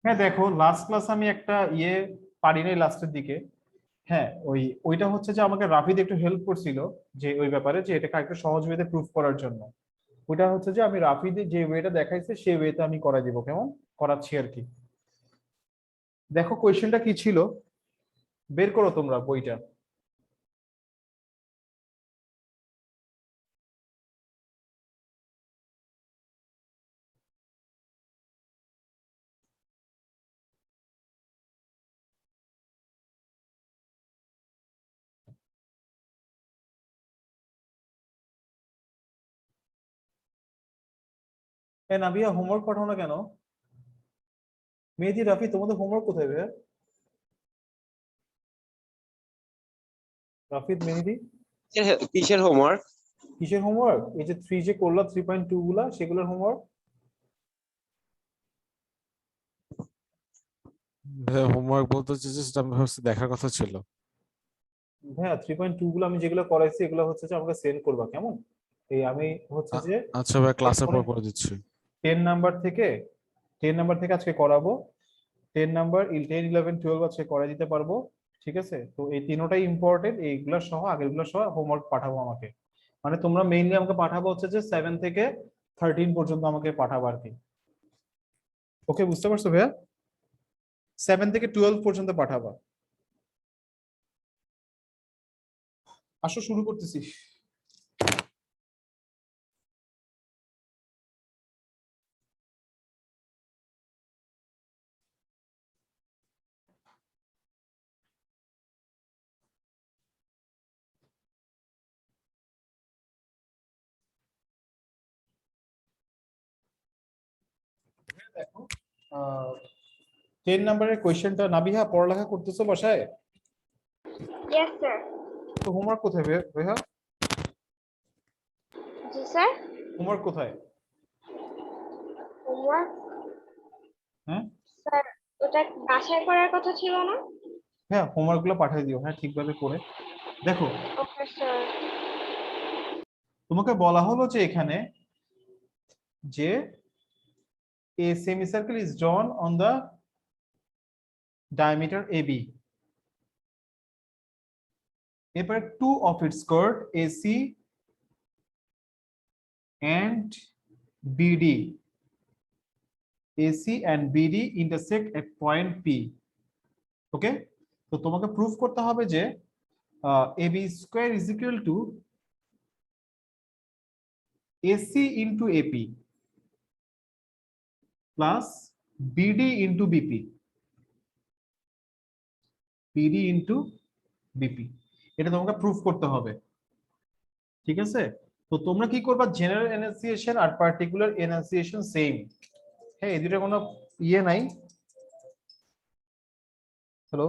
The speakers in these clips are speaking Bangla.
হ্যাঁ দেখো, লাস্ট ক্লাস আমি একটা পারি নাই লাস্টের দিকে। হ্যাঁ, ওইটা হচ্ছে যে আমাকে রাফিদ একটু হেল্প করছিল, যে ওই ব্যাপারে যে এটাকে একটু সহজ ওয়েতে প্রুফ করার জন্য। ওইটা হচ্ছে যে আমি রাফিদে যে ওয়েটা দেখাইছে সেই ওয়েতে আমি করাই দিব, কেমন করাচ্ছি আর কি। দেখো কোয়েশ্চেনটা কি ছিল, বের করো তোমরা বইটা। নাবিয়া, হোমওয়ার্ক পাঠাও না কেন? মেহেদি, রাফি, তোমাদের হোমওয়ার্ক কোথায় ভাইয়া? রাফিদ, মেহেদি, কিসের হোমওয়ার্ক? কিসের হোমওয়ার্ক? এই যে থ্রি যে করলা 3.2 গুলা, সেগুলোর হোমওয়ার্ক। হোমওয়ার্ক বলতে হচ্ছে জাস্ট আমি ভাবছি দেখার কথা ছিল। হ্যাঁ, 3.2 গুলো আমি যেগুলো করাইছি এগুলো হচ্ছে যে আমাকে সেন্ড করবা, কেমন? এই আমি হচ্ছে যে আচ্ছা ভাই, ক্লাসের এরপরে পর করে দিচ্ছি। 10 নাম্বার থেকে আজকে করাবো। 10 নাম্বার, 10, 11, 12 আজকে করাই দিতে পারবো। ঠিক আছে, তো এই তিনোটাই ইম্পর্টেন্ট, এইগুলা সহ আগেরগুলো সহ হোমওয়ার্ক পাঠাবো আমাকে। মানে তোমরা মেইনলি আমাকে পাঠাবো হচ্ছে যে 7 থেকে 13 পর্যন্ত আমাকে পাঠাবো আর কি। ওকে, বুঝতে পারছো ভাইয়া? 7 থেকে 12 পর্যন্ত পাঠাবা। আসো, শুরু করতেছি। দেখো, 10 নাম্বারের কোয়েশ্চেনটা, নাবিহা পড়ালেখা করতেছো বাসায়? Yes, sir. তো হোমওয়ার্ক কোথায় ভাইয়া? জি স্যার। হোমওয়ার্ক কোথায়? হোমওয়ার্ক হ্যাঁ স্যার, ওটা বাসায় করার কথা ছিল না? হ্যাঁ, হোমওয়ার্ক গুলো পাঠিয়ে দিও, হ্যাঁ ঠিকভাবে করে। দেখো, ওকে স্যার। তোমাকে বলা হলো যে এখানে যে a semicircle is drawn on the diameter AB. এরপরে two of its chord AC and BD, AC and BD intersect at point P. ওকে, তো তোমাকে প্রুফ করতে হবে যে AB square is equal to AC into AP plus BD into BP, BD into BP, এটা তোমাকে প্রুফ করতে হবে। ঠিক আছে, তো তোমরা কি করবা, জেনারেল এনালিসিয়েশন আর পার্টিকুলার এনালিসিয়েশন সেম। হ্যাঁ, এই দুটো কোনো নাই। হ্যালো,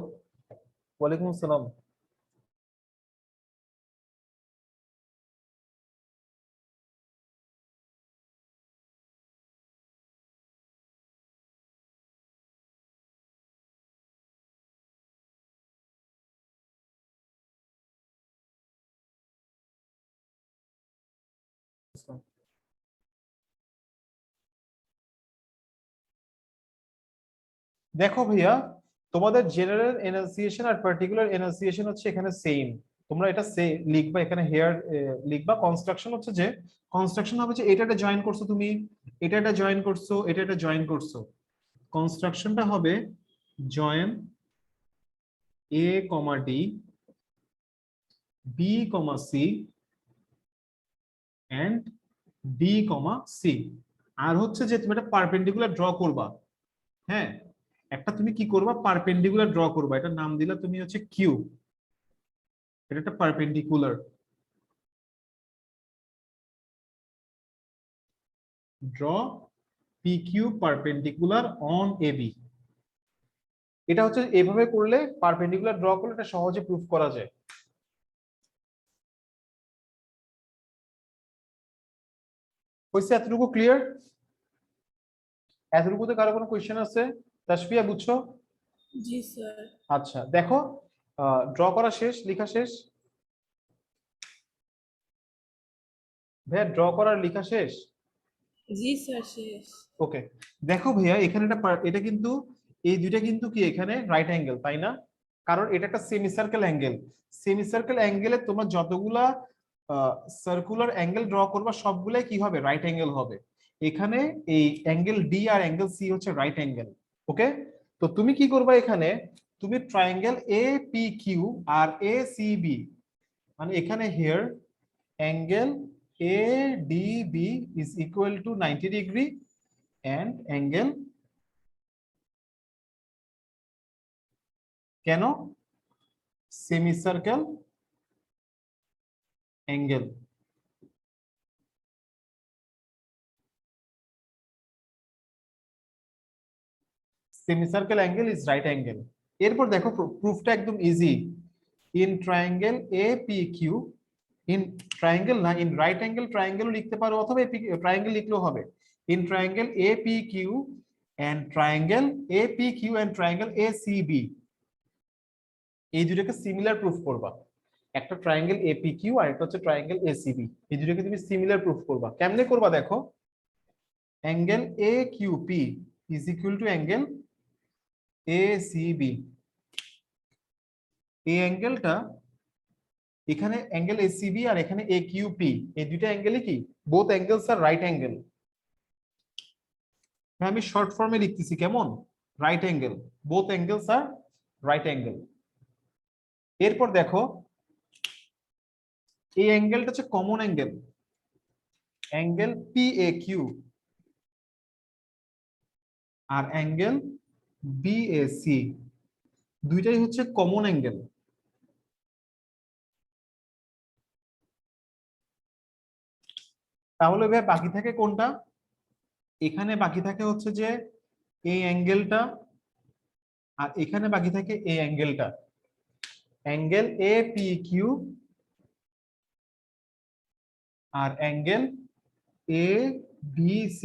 ওয়ালাইকুম আসসালাম। দেখো ভাইয়া, তোমাদের জেনারেল এনালিসিয়েশন আর পার্টিকুলার এনালিসিয়েশন হচ্ছে এখানে সেম। তোমরা এটা লিখবা, এখানে হেয়ার লিখবা। কনস্ট্রাকশন হচ্ছে যে, কনস্ট্রাকশন হবে যে এটা জয়েন করছো তুমি, এটা জয়েন করছো, এটা জয়েন করছো। কনস্ট্রাকশনটা হবে join A comma D, B comma C and D comma C. আর হচ্ছে যে তুমি একটা পারপেন্ডিকুলার ড্র করবা। হ্যাঁ, একটা তুমি কি করবা, পারপেন্ডিকুলার ড্র করবা। এটার নাম দিলা তুমি হচ্ছে কিউ। এটা একটা perpendicular. Draw P Q perpendicular on AB. এটা হচ্ছে এভাবে করলে, পারপেন্ডিকুলার ড্র করলে এটা সহজে প্রুফ করা যায়। হইছে এতটুকু ক্লিয়ার? এতটুকুতে কারো কোনো কোয়েশ্চেন আছে? তাসফিয়া, বুঝছো? জি স্যার। আচ্ছা দেখো, ড্র করা শেষ, লেখা শেষ ভাইয়া? ড্র করার লেখা শেষ? জি স্যার, শেষ। ওকে, দেখো ভাইয়া, এখানে এটা কিন্তু এই দুইটা কিন্তু কি এখানে রাইট অ্যাঙ্গেল, তাই না? কারণ এটা একটা semi circle angle. Semi circle অ্যাঙ্গেলে তোমরা যতগুলা সার্কুলার অ্যাঙ্গেল ড্র করবা সবগুলাই কি হবে? রাইট অ্যাঙ্গেল হবে। এখানে এই অ্যাঙ্গেল ডি আর অ্যাঙ্গেল সি হচ্ছে রাইট অ্যাঙ্গেল। ওকে, তো তুমি কি করবা এখানে? তুমি ট্রায়াঙ্গেল এ পি কিউ আর এ সি বি, মানে এখানে here angle A D B is equal to 90 degree and angle, কেন? Semicircle angle. Semicircle angle is right angle. এরপর দেখো প্রুফটা একদম easy. In triangle A P Q, in triangle না, ইন রাইট অ্যাঙ্গেল ট্রায়াঙ্গেল লিখতে পারো অথবা ট্রায়াঙ্গেল লিখলেও হবে। In triangle A P Q and triangle APQ and triangle ACB, এই দুটোকে সিমিলার প্রুফ করবা। একটা ট্রায়াঙ্গেল APQ আর একটা হচ্ছে ট্রায়াঙ্গেল ACB, এই দুটোকে তুমি সিমিলার প্রুফ করবা। কেমনে করবা দেখো? Angle AQP is equal to angle ACB। এই অ্যাঙ্গেলটা এখানে অ্যাঙ্গেল ACB আর এখানে AQP, এই দুইটা অ্যাঙ্গেলই কি? বোথ অ্যাঙ্গেলস আর রাইট অ্যাঙ্গেল। আমি শর্ট ফর্মে লিখতেছি, কেমন? রাইট অ্যাঙ্গেল, বোথ অ্যাঙ্গেলস আর রাইট অ্যাঙ্গেল। এরপর দেখো এই অ্যাঙ্গেলটা হচ্ছে কমন অ্যাঙ্গেল, অ্যাঙ্গেল PAQ আর অ্যাঙ্গেল BAC, দুইটাই হচ্ছে কমন অ্যাঙ্গেল। তাহলে ভাই বাকি থাকে কোনটা? এখানে বাকি থাকে হচ্ছে যে এই অ্যাঙ্গেলটা, আর এখানে বাকি থাকে এই অ্যাঙ্গেলটা, অ্যাঙ্গেল APQ আর অ্যাঙ্গেল ABC,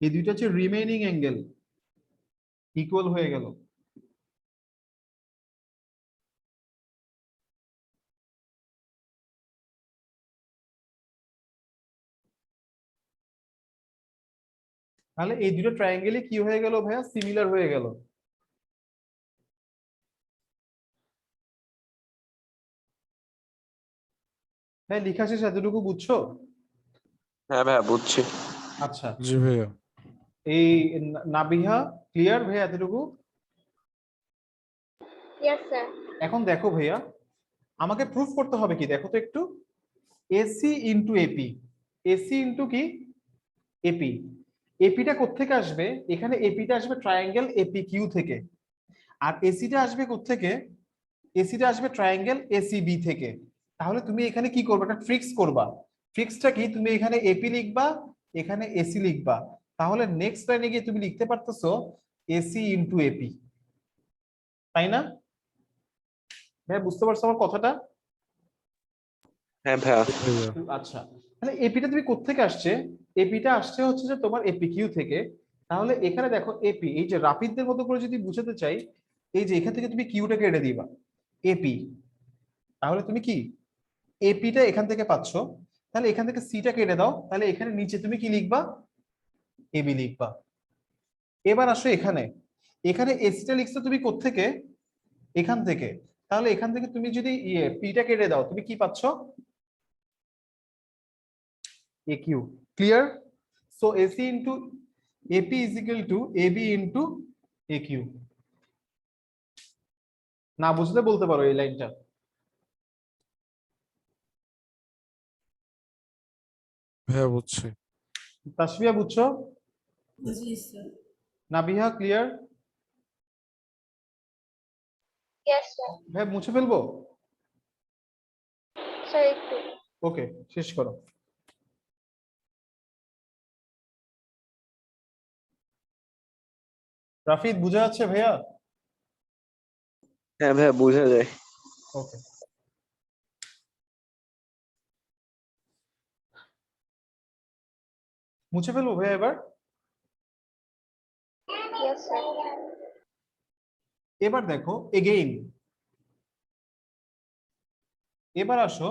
এই দুইটা হচ্ছে রিমেইনিং অ্যাঙ্গেল, ইকুয়াল হয়ে গেল। তাহলে এই দুটো ট্রায়াঙ্গেলই কি হয়ে গেল ভাইয়া? সিমিলার হয়ে গেল। হ্যাঁ, লেখা শেষ, এতটুকু বুঝছো? হ্যাঁ ভাইয়া বুঝছি। আচ্ছা, জি ভাইয়া। এই নাবিহা ক্লিয়ার ভাইয়া এতটুকু? Yes, sir. এখন দেখো ভাইয়া, আমাকে প্রুফ করতে হবে কি দেখো তো একটু। AC into AP, AC into কি? এপি। এপিটা কোত্থেকে আসবে? এখানে এপিটা আসবে ট্রায়াঙ্গেল এপি কিউ থেকে, আর এসিটা আসবে কোত্থেকে? এসিটা আসবে ট্রায়াঙ্গেল এসিবি থেকে। তাহলে তুমি এখানে কি করবে? একটা ট্রিক্স করবা। ট্রিক্সটা কি? তুমি এখানে এপি লিখবা, এখানে এসি লিখবা, তাহলে নেক্সট লাইনে গিয়ে তুমি লিখতে পারতেছো এসি ইন্টু এপি, তাই না? ভাই বুঝতে পারছো আমার কথাটা? হ্যাঁ ভাইয়া। ভাইয়া আচ্ছা, তাহলে এপিটা তুমি কোত্থেকে আসছে? এপিটা আসছে হচ্ছে যে তোমার এপি কিউ থেকে। তাহলে এখানে দেখো এপি, এই যে রাফিদদের মতো করে যদি বুঝাতে চাই, এই যে এখান থেকে তুমি কিউটা কেটে দিবা, এপি, তাহলে তুমি কি এপিটা এখান থেকে পাচ্ছ। তাহলে এখান থেকে সিটা কেটে দাও, তাহলে এখানে নিচে তুমি কি লিখবা? এবি লিখবা। এবার আসো এখানে, এখানে এসিটা লিখছো তুমি কোত্থেকে? এখান থেকে। তাহলে এখান থেকে তুমি যদি পিটা কেটে দাও, তুমি কি পাচ্ছ? A Q. Clear? So AC into AP is equal to AB into A Q. না বুঝলে বলতে পারো এই লাইনটা। ভাইয়া বুঝছি। তাসফিয়া বুঝছো? জি sir. Nabiha clear? Yes, sir. ভাই মুছে ফেলবো? Sir, একটু। ওকে, শেষ করো। রাফিদ বুঝা যাচ্ছে ভাইয়া? হ্যাঁ ভাইয়া বোঝা যায়। ওকে, মুছে ফেলবো ভাইয়া এবার? Yes, sir. এবার দেখো এগেইন, এবার আসো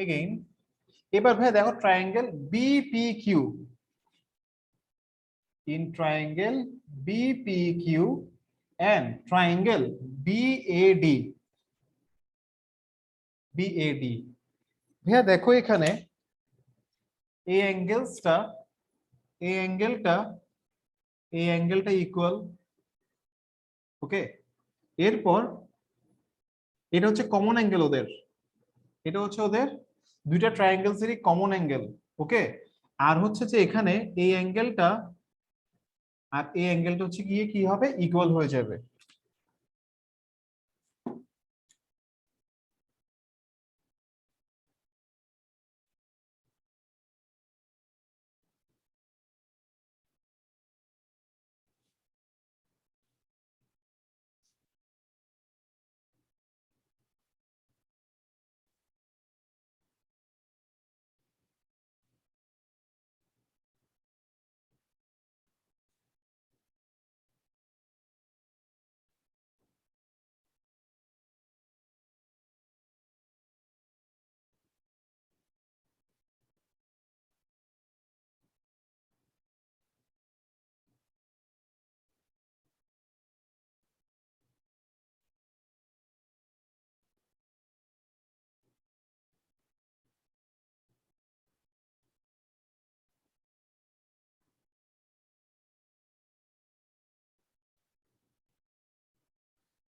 এগেইন, এবার ভাই দেখো triangle BPQ, in triangle BPQ and triangle BAD, BAD ভাইয়া দেখো এখানে এই অ্যাঙ্গেলসটা, এই অ্যাঙ্গেলটা, এই অ্যাঙ্গেলটা ইকুয়াল, ওকে। এরপর এটা হচ্ছে কমন অ্যাঙ্গেল ওদের, এটা হচ্ছে ওদের দুইটা ট্রায়াঙ্গেলসেরই কমন অ্যাঙ্গেল, ওকে। আর হচ্ছে যে এখানে এই অ্যাঙ্গেলটা আর এই অ্যাঙ্গেলটা হচ্ছে গিয়ে কি হবে, ইকুয়াল হয়ে যাবে।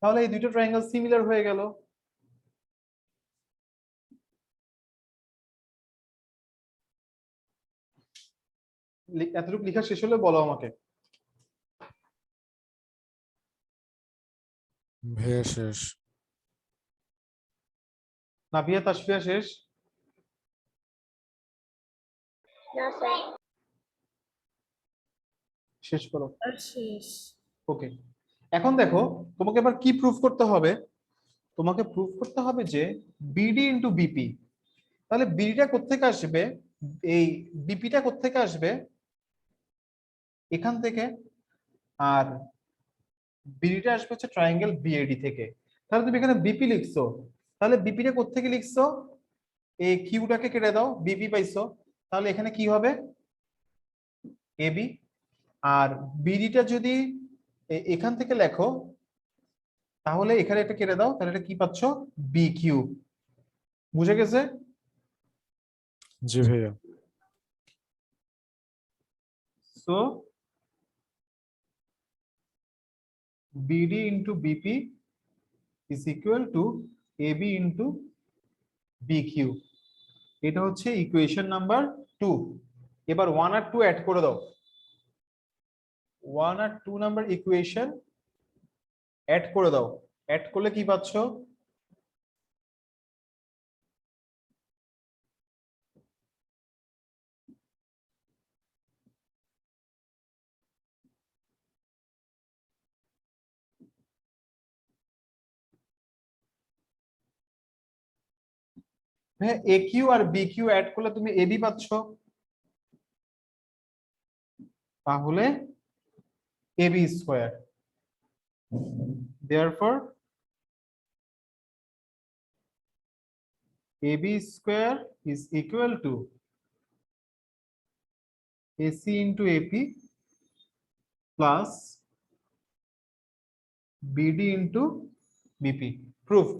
তাহলে এই দুটো ট্রায়াঙ্গেল সিমিলার হয়ে গেল। এতটুকু লেখা শেষ হলে বলো আমাকে। ভাইয়া শেষ। নাভিয়া তাসফিয়া শেষ? না স্যার। শেষ করো। আর শেষ। ওকে, এখন দেখো তোমাকে এবার কি প্রুফ করতে হবে, তোমাকে প্রুফ করতে হবে যে বিডি ইন্টু বিপি, তাহলে বিডিটা কোত্থেকে আসবে, এই বিপিটা কোত্থেকে আসবে, এখান থেকে। আর বিডিটা আসবে হচ্ছে ট্রায়াঙ্গেল বিএডি থেকে। তাহলে তুমি এখানে বিপি লিখছো, তাহলে বিপিটা কোত্থেকে লিখছো, এই কিউটাকে কেটে দাও, বিপি পাইছো, তাহলে এখানে কি হবে, এবি। আর বিডিটা যদি এখান থেকে লেখো, তাহলে এখানে এটা কেটে দাও, তাহলে এটা কি পাচ্ছ, বি কিউ। বুঝে গেছে? জি ভাইয়া। So BD into BP is equal to AB into B Q. এটা হচ্ছে ইকুয়েশন নাম্বার 2। এবার 1 আর 2 অ্যাড করে দাও, 1 আর 2 নাম্বার ইকুয়েশন অ্যাড করে দাও। অ্যাড করলে কি পাচ্ছ, হ্যাঁ এ কিউ আর বি কিউ অ্যাড করলে তুমি এবি পাচ্ছ, তাহলে AB square. Therefore AB square is equal to AC into AP plus BD into BP. Proved.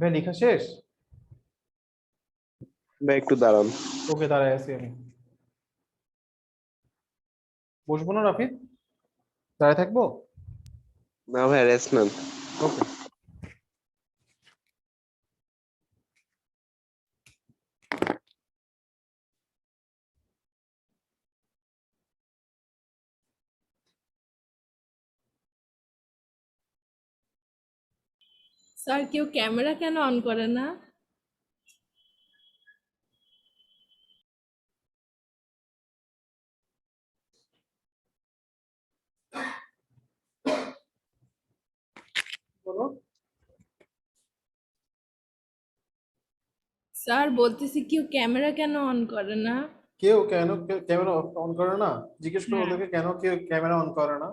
ভাই লেখা শেষ? ভাই একটু দাঁড়ান। ওকে, দাঁড়ায় আছি আমি। বসবো না রাফিদ, দাঁড়ায় থাকবো? না ভাই, রেস্ট নেন। ওকে। স্যার কেউ ক্যামেরা কেন অন করে না? স্যার বলতেছি কেউ ক্যামেরা কেন অন করে না? কেউ কেন ক্যামেরা অন করে না? জিজ্ঞেস করো হ্যাঁ ওদেরকে কেন কেউ ক্যামেরা অন করে না।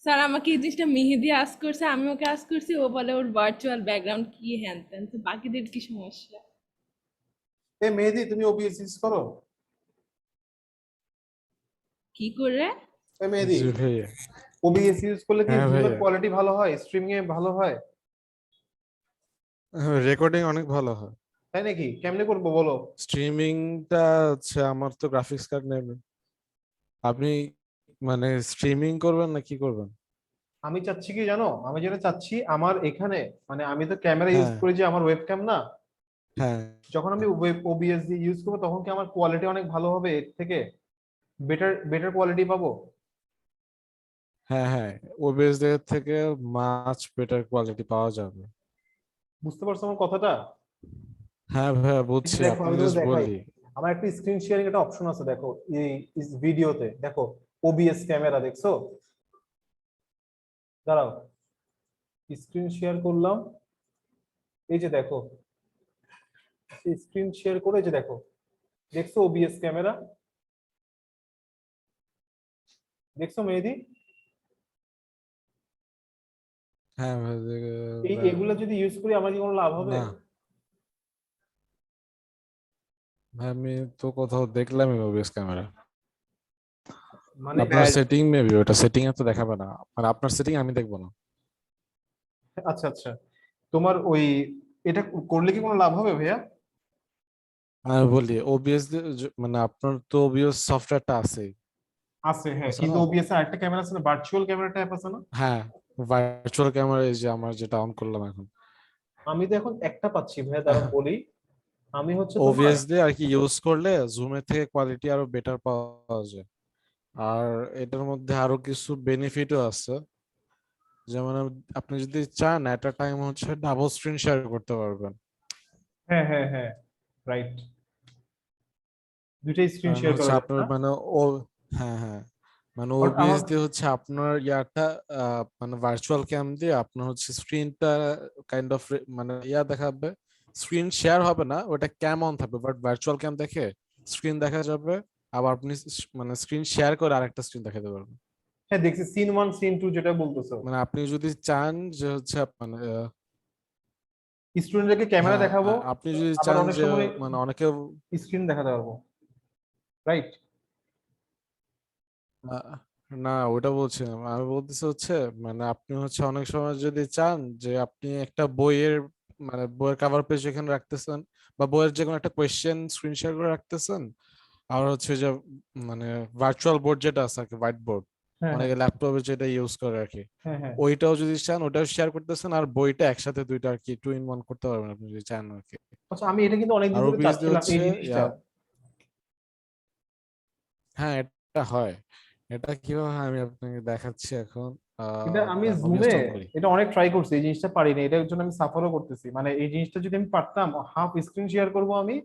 স্যার, আমাকে এই জিনিসটা মেহেদি আজ করছে, আমি ওকে আজ করছি, ও বলে ওর ভার্চুয়াল ব্যাকগ্রাউন্ড কি হ্যান ত্যান, তো বাকিদের কি সমস্যা? এ মেহেদি, তুমি ওবিএস ইউজ করো? কি করে? এ মেহেদি, জি ভাইয়া। ওবিএস ইউজ করলে কি হ্যাঁ জুমের ভাইয়া, কোয়ালিটি ভালো হয়, স্ট্রিমিং এ ভালো হয়? রেকর্ডিং অনেক ভালো হয়। তাই নাকি? কেমনে করবো বলো? স্ট্রিমিংটা হচ্ছে, আমার তো গ্রাফিক্স কার্ড নেই। আপনি মানে স্ট্রিমিং করবেন না কি করবেন? আমি চাচ্ছি কি জানো, আমি যেটা চাচ্ছি আমার এখানে, মানে আমি তো ক্যামেরা ইউজ হ্যাঁ, করি যে আমার ওয়েবক্যাম না, হ্যাঁ, যখন আমি ওবিএস দিয়ে ইউজ করবো তখন কি আমার কোয়ালিটি অনেক ভালো হবে, এর থেকে বেটার বেটার কোয়ালিটি পাবো? হ্যাঁ, হ্যাঁ, ওবিএস এর থেকে মাচ বেটার কোয়ালিটি পাওয়া যাবে। বুঝতে পারছো আমার কথাটা? হ্যাঁ ভাইয়া, এই যে বুঝছি, দেখো, আপনি আমি তোমাকে জাস্ট দেখাই, বললি। আমার একটা স্ক্রিন শেয়ারিং একটা অপশন আছে, দেখো এই ভিডিওতে দেখো, ওবিএস ক্যামেরা দেখছো? দাঁড়াও, স্ক্রিন শেয়ার করলাম, এই যে দেখো, স্ক্রিন শেয়ার করে এই যে দেখো, দেখছো ওবিএস ক্যামেরা? দেখছো মেহেদি? হ্যাঁ এই এগুলো যদি ইউজ করি আমার কি কোনো লাভ হবে? না ভাই, আমি তো কোথাও দেখলামই ওবিএস ক্যামেরা। মানে আপনার সেটিং মেবি, ওটা সেটিং এ তো দেখাবে না, মানে আপনার সেটিং আমি দেখবো না। আচ্ছা আচ্ছা, তোমার ওই এটা করলে কি কোনো লাভ হবে ভাইয়া? আমি বলি ওবিএস, মানে আপনার তো ওবিএস সফটওয়্যারটা আছে আছে, হ্যাঁ, আছে কিন্তু না? ওবিএস এর আরেকটা ক্যামেরা আছে না, ভার্চুয়াল ক্যামেরা ট্যাপ আছে না? হ্যাঁ, ভার্চুয়াল ক্যামেরা, এই যে আমার যেটা অন করলাম এখন। আমি তো এখন একটা পাচ্ছি ভাইয়া, দ্বারা বলি, আমি হচ্ছে তোমার, ওবিএস দিয়ে আর কি ইউজ করলে জুমের থেকে কোয়ালিটি আরো বেটার পাওয়া যায়। আর এটার মধ্যে আরো কিছু বেনিফিটও আছে। যেমন আপনি যদি চান এট আ টাইম হচ্ছে ডাবল স্ক্রিন শেয়ার করতে পারবেন। হ্যাঁ হ্যাঁ হ্যাঁ, রাইট, দুইটাই স্ক্রিন কারণ শেয়ার হচ্ছে করা যাবে আপনার না? মানে ও, হ্যাঁ, হ্যাঁ, মানে আর আমার, ওবিএস দিয়ে হচ্ছে আপনার ইয়াটা, মানে ভার্চুয়াল ক্যাম দিয়ে আপনার হচ্ছে স্ক্রিনটা কাইন্ড অফ মানে দেখাবে। স্ক্রিন শেয়ার হবে না, ওটা ক্যাম অন থাকবে, বাট ভার্চুয়াল ক্যাম দেখে স্ক্রিন দেখা যাবে। আবার আপনি মানে স্ক্রিন শেয়ার করে আরেকটা স্ক্রিন দেখাতে পারবেন। হ্যাঁ দেখছি সিন ওয়ান সিন টু যেটা বলতেছো, মানে আপনি যদি চান যে হচ্ছে মানে স্টুডেন্টদেরকে ক্যামেরা হ্যাঁ, দেখাবো, আপনি যদি আবার চান অনেক যে সময় মানে অনেকে স্ক্রিন দেখাতে পারবো, রাইট? আহ, না, ওটা বলছি না, আমি বলতেছি হচ্ছে মানে আপনি হচ্ছে অনেক সময় যদি চান যে আপনি একটা বইয়ের, মানে বইয়ের কভার পেজ এখানে রাখতেছেন, বা বইয়ের যে কোনো একটা কোয়েশ্চেন স্ক্রিন শেয়ার করে রাখতেছেন। আর হচ্ছে যে মানে ভার্চুয়াল বোর্ড যেটা আছে আর কি, হোয়াইট বোর্ড, হ্যাঁ হ্যাঁ অনেকে ল্যাপটপে যেটা ইউজ করে আর কি, হ্যাঁ হ্যাঁ। ওইটাও যদি চান ওটাও শেয়ার করতেছেন, আর বইটা একসাথে দুইটা আর কি টু ইন ওয়ান করতে পারবেন আপনি যদি চান আর কি। আচ্ছা, আমি এটা কিন্তু অনেকদিন আর ধরে ওবিএসডি চাচ্ছিলাম এই হচ্ছে জিনিসটা। হ্যাঁ, এটা হয়। এটা কিভাবে হয় আমি আপনাকে দেখাচ্ছি এখন। এটা আমি জুমে ওবিএসটা অন করি। এটা অনেক ট্রাই করছি, এই জিনিসটা পারিনি, এটার জন্য আমি সাফারও করতেছি, মানে এই জিনিসটা যদি আমি পারতাম, হাফ স্ক্রিন শেয়ার করব আমি,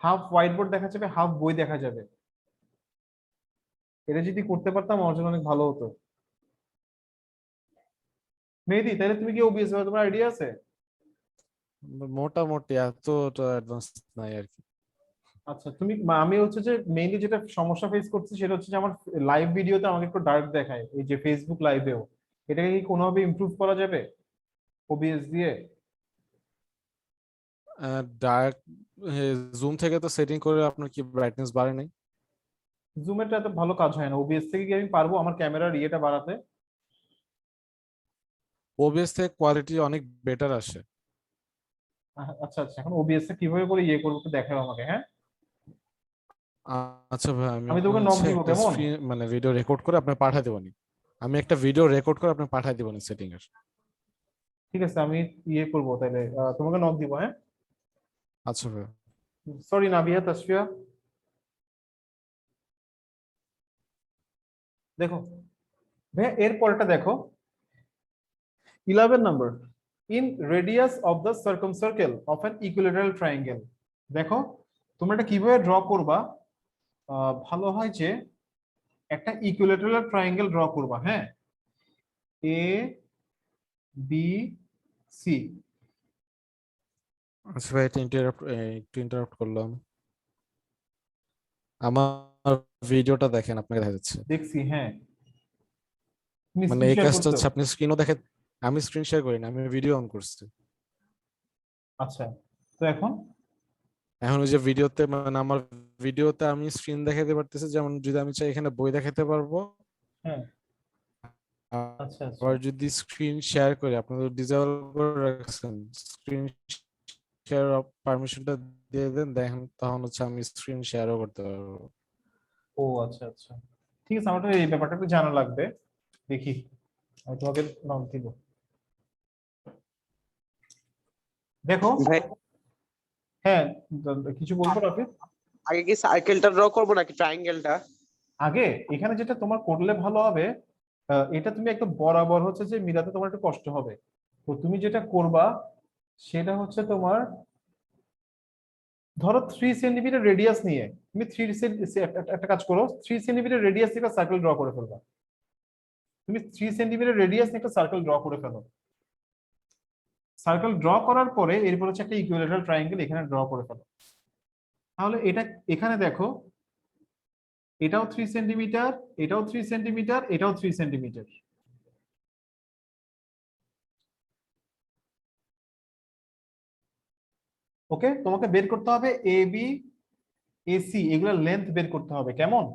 হাফ হোয়াইট বোর্ড দেখা যাবে, হাফ বই দেখা যাবে, এটা যদি করতে পারতাম আমার জন্য অনেক ভালো হতো। মেহেদি, তাহলে তুমি কি ওবিএস, তোমার আইডিয়া আছে? মোটামুটি এত অ্যাডভান্স নাই আর কি। আচ্ছা তুমি, আমি হচ্ছে যে মেইনলি যেটা সমস্যা ফেস করছি সেটা হচ্ছে যে আমার লাইভ ভিডিওতে আমাকে একটু ডার্ক দেখায়, এই যে ফেসবুক লাইভেও, এটাকে কি কোনোভাবে ইমপ্রুভ করা যাবে ওবিএস দিয়ে? ডার্ক, জুম থেকে তো সেটিং করে আপনার কি ব্রাইটনেস বাড়ে নাই? জুমেরটা এত ভালো কাজ হয় না, ওবিএস থেকে কি আমি পারবো আমার ক্যামেরার ইয়েটা বাড়াতে? ওবিএস থেকে কোয়ালিটি অনেক বেটার আসে। আচ্ছা আচ্ছা, এখন ওবিএস টা কিভাবে করে ইয়ে করবো একটু দেখাও আমাকে, হ্যাঁ? আচ্ছা ভাই, আমি আমি আপনার তোকে নক হচ্ছে দিব একটা কেমন? স্ক্রিন মানে ভিডিও রেকর্ড করে আপনার পাঠিয়ে দেবনি। আমি একটা ভিডিও রেকর্ড করে আপনার পাঠিয়ে দেবনি সেটিং এর। ঠিক আছে, আমি ইয়ে করবো তাহলে, তোমাকে নক দিব, হ্যাঁ? আচ্ছা ভাই। সরি নাবিয়া তাসফিয়া, দেখো ভাইয়া এর পরটা দেখো, 11 number, in radius of the circle of an equilateral triangle. দেখো তোমরা এটা কিভাবে ড্র করবা, ভালো হয় যে একটা ইকুইলেটারাল ট্রায়াঙ্গেল ড্র করবা, হ্যাঁ? এ বি সি, আচ্ছা ভাই, একটু ইন্টারাপ্ট করলাম। আমার ভিডিওটা দেখেন, আপনাকে দেখা যাচ্ছে। দেখছি, হ্যাঁ। তুমি মানে স্ক্রিন এই শেয়ার কাজটা করছো? হচ্ছে আপনি স্ক্রিনও দেখে। আমি স্ক্রিন শেয়ার করি না, আমি ভিডিও অন করছি। আচ্ছা, তো এখন? এখন ওই যে ভিডিওতে, মানে আমার ভিডিওতে আমি স্ক্রিন দেখাতে পারতেছি, যেমন যদি আমি চাই এখানে বই দেখাতে পারবো। হ্যাঁ। আচ্ছা আচ্ছা। আবার যদি স্ক্রিন শেয়ার করি, আপনাদের ডিসেবল করে রাখছেন, স্ক্রিন শেয়ার পারমিশনটা দিয়ে দেন, দেখেন তখন হচ্ছে আমি স্ক্রিন শেয়ারও করতে পারবো। ও আচ্ছা আচ্ছা, ঠিক আছে, আমার তো এই ব্যাপারটা একটু জানা লাগবে। দেখি, আমি তোমাকে নাম দিব। দেখো। ভাই হ্যাঁ, কিছু বলবো রাফি? আগে কি সার্কেলটা ড্র করবো নাকি ট্রায়াঙ্গেলটা? আগে এখানে যেটা তোমার করলে ভালো হবে, এটা তুমি একদম বরাবর হচ্ছে যে মিলাতে তোমার একটু কষ্ট হবে। তো তুমি যেটা করবা সেটা হচ্ছে তোমার, ধরো 3 সেন্টিমিটার রেডিয়াস নিয়ে তুমি একটা কাজ করো, 3 সেন্টিমিটার রেডিয়াস একটা সার্কেল ড্র করে ফেলবা। তুমি 3 সেন্টিমিটার রেডিয়াস নিয়ে একটা সার্কেল ড্র করে ফেলো। সার্কেল ড্র করার পরে এরপর হচ্ছে একটা ইকুইলেটারাল ট্রায়াঙ্গেল এখানে ড্র করে ফেলো। তাহলে এটা এখানে দেখো, এটাও 3 সেন্টিমিটার, এটাও 3 সেন্টিমিটার, এটাও 3 সেন্টিমিটার। ওকে, তোমাকে বের করতে হবে এ বি এসি এগুলোর লেন্থ বের করতে হবে, কেমন?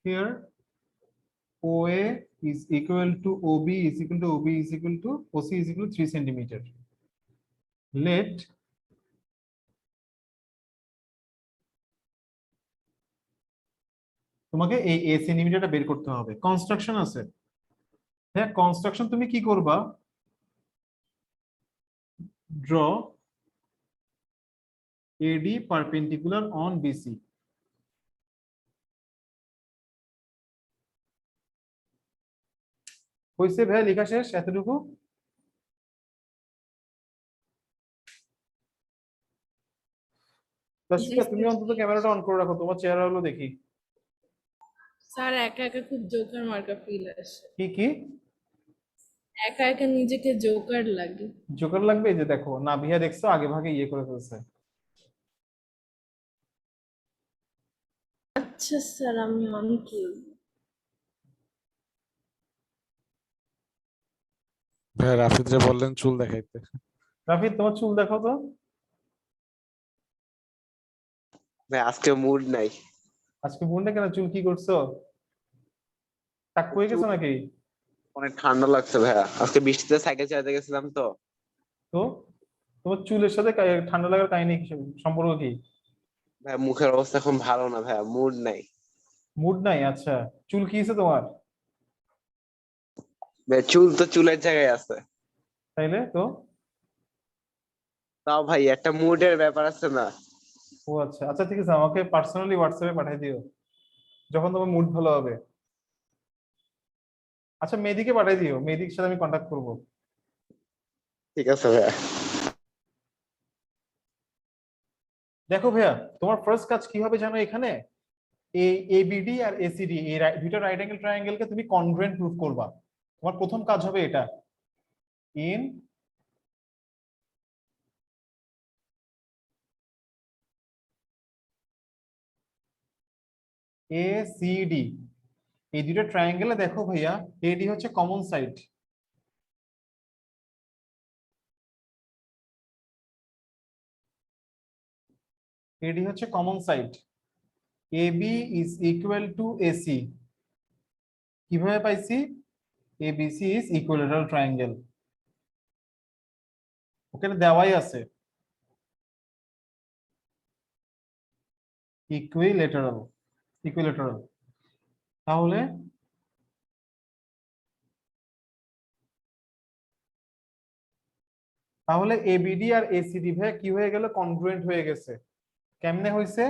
Here OA is equal to OB is equal to OB is equal to OC is equal to 3 centimeter. Let তোমাকে এই এ সেন্টিমিটারটা বের করতে হবে। কনস্ট্রাকশন আছে। হ্যাঁ, কনস্ট্রাকশন তুমি কি করবা? Draw AD perpendicular on BC। হয়েছে ভাই, লেখা শেষ এতটুকু? জি দর্শিকা, তুমি স্যার। অন্তত ক্যামেরাটা অন করে রাখো, তোমার চেহারাগুলো দেখি। স্যার একা একা খুব জোকার মার্কা ফিল আসে। কি কি একা একা নিজেকে জোকার লাগে। জোকার লাগবে? এই যে দেখো, নাভিয়া দেখছো আগে ভাগে ইয়ে করে ফেলছে। আচ্ছা স্যার, আমি অন করব। ভাই রাফিদ যে বললেন চুল দেখাইতে। রাফি, তোমার চুল দেখো তো। ভাই আজকে মুড নাই। আজকে বোনটা কেন, চুল কি করছো? টাক হয়ে গেছো চুল নাকি? অনেক ঠান্ডা লাগছে ভাইয়া, আজকে বৃষ্টিতে সাইকেল চালাতে গেছিলাম তো। তো তোমার চুলের সাথে ঠান্ডা লাগার কাহিনী সম্পর্ক কি? ভাই মুখের অবস্থা এখন ভালো না ভাইয়া, মুড নাই। মুড নাই? আচ্ছা, চুল কি হয়েছে তোমার? ভাই চুল তো চুলের জায়গায় আছে। তাইলে তো। তাও ভাই একটা মুডের ব্যাপার আছে না। ও আচ্ছা আচ্ছা, ঠিক আছে, আমাকে পার্সোনালি হোয়াটসঅ্যাপে পাঠিয়ে দিও যখন তোমার মুড ভালো হবে। আচ্ছা, মেহেদীকে পাঠিয়ে দিও, মেহেদীর সাথে আমি কন্ট্যাক্ট করবো। ঠিক আছে ভাইয়া। দেখো ভাইয়া, তোমার ফার্স্ট কাজ কি হবে জানো? এখানে এই এবিডি আর এসিডি এই দুইটা রাইট অ্যাঙ্গেল ট্রায়াঙ্গেলকে তুমি কনগ্রুয়েন্ট প্রুফ করবা। তোমার প্রথম কাজ হবে এটা। ইন এসিডি এই দুটো ট্রায়াঙ্গেলে দেখো ভাইয়া, এডি হচ্ছে কমন সাইড। এডি হচ্ছে common side. AB is equal to AC. কিভাবে পাইছি? এবিসি ইজ ইকুইলেটারাল ট্রায়াঙ্গেল, ওখানে দেওয়াই আছে ইকুইলেটারাল। ইকুইলেটারাল। তাহলে তাহলে এবিডি আর এসিডি ভাইয়া কি হয়ে গেল? কনগ্রুয়েন্ট হয়ে গেছে। কেমনে হয়েছে?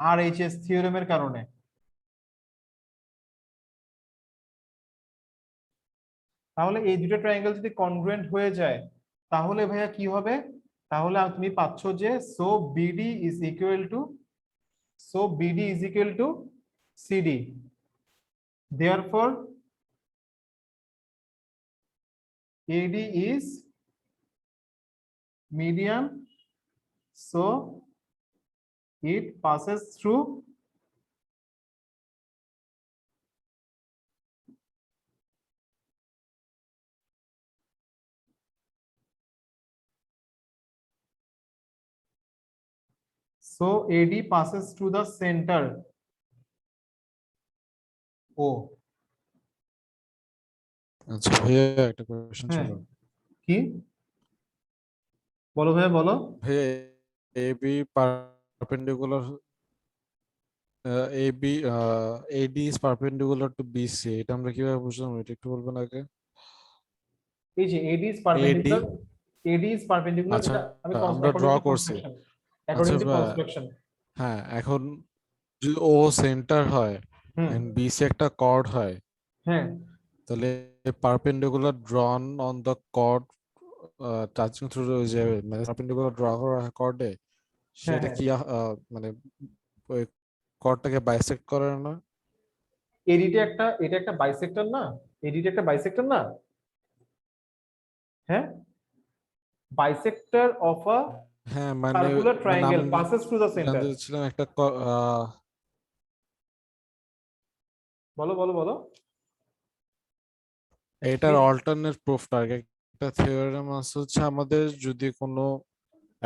আর এইচ এস থিওরেমের কারণে। তাহলে এই দুটো ট্রায়াঙ্গেল যদি কনগ্রুয়েন্ট হয়ে যায় তাহলে ভাইয়া কি হবে? তাহলে তুমি পাচ্ছ যে so BD is equal to CD. Therefore AD is median, so it passes through so AD passes through the center O. আচ্ছা ভাইয়া একটা কোয়েশ্চেন হ্যাঁ ছিল কি বলো ভাইয়া বলো। ভাইয়া AB perpendicular AB AD is perpendicular to BC, এটা আমরা কিভাবে বুঝলাম, এটা একটু বলবেন আগে। এই যে AD is eddy, perpendicular, AD is perpendicular, আচ্ছা এটা আমি আমরা ড্র according to করছি। construction, আচ্ছা according to construction। হ্যাঁ, এখন যদি ও সেন্টার হয় হুম এন্ড বিসি একটা কর্ড হয়, হ্যাঁ তাহলে perpendicular drawn on the chord touching through যে মানে পারপেন্ডিকুলার ড্র করা কর্ডে, হ্যাঁ সেটা হ্যাঁ কি মানে ওই কর্ডটাকে বাইসেক্ট করে না? এডিটা একটা, এটা একটা বাইসেক্টর না, এডিটা একটা বাইসেক্টর না, হ্যাঁ বাইসেক্টর অফ আ হ্যাঁ মানে সার্কুলার মানে ট্রায়াঙ্গেল আমি passes through the center। জানতে চাচ্ছিলাম একটা বলো বলো বলো। এটার অল্টারনেট প্রুফটা আগে, একটা থিওরেম আছে হচ্ছে আমাদের যদি কোনো